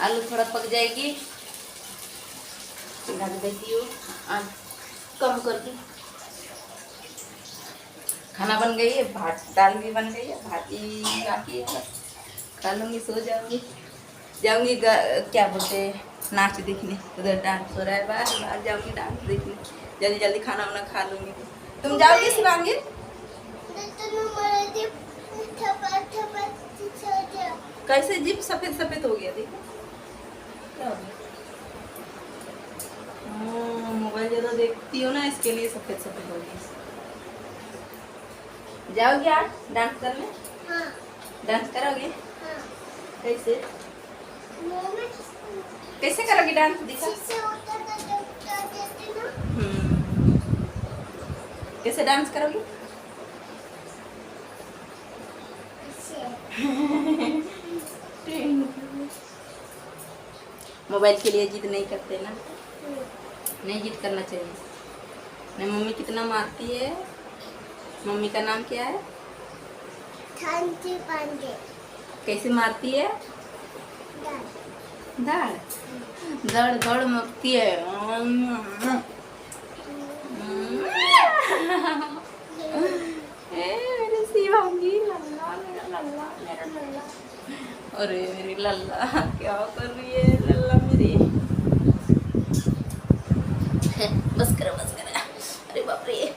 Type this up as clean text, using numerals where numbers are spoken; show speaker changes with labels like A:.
A: आलू थोड़ा पक जाएगी, ढक देती हूँ आज कम करके। खाना बन गई है, भात दाल भी बन गई है, भाजी बाकी है, बस खा लूँगी, सो जाऊँगी। जाऊँगी क्या बोलते हैं, नाच देखने, उधर डांस हो रहा है, बाहर बाहर जाऊँगी डांस देखने। जल्दी जल्दी खाना वाना खा लूँगी। तुम जाओगी शिवांगी? कैसे जीप सफेद सफेद हो गया, देखो क्या हो गया। मोबाइल ज़्यादा देखती हो ना, इसके लिए सफेद सफेद हो गया। जाओगे आज डांस करने? हाँ। डांस करोगे? हाँ। कैसे कैसे करोगी डांस, दिखा। कैसे डांस करोगी? मोबाइल के लिए जिद नहीं करते ना, नहीं जिद करना चाहिए। नहीं, मम्मी कितना मारती है। मम्मी का नाम क्या है? शांति पांडे। कैसे मारती है? दाड़ दड़ दड़ मारती है। मेरी शिवांगी लल्ला, मेरा लल्ला, मेरा लल्ला। अरे मेरी लल्ला क्या कर रही है लल्ला मेरी। बस करो बस करो। अरे बाप रे,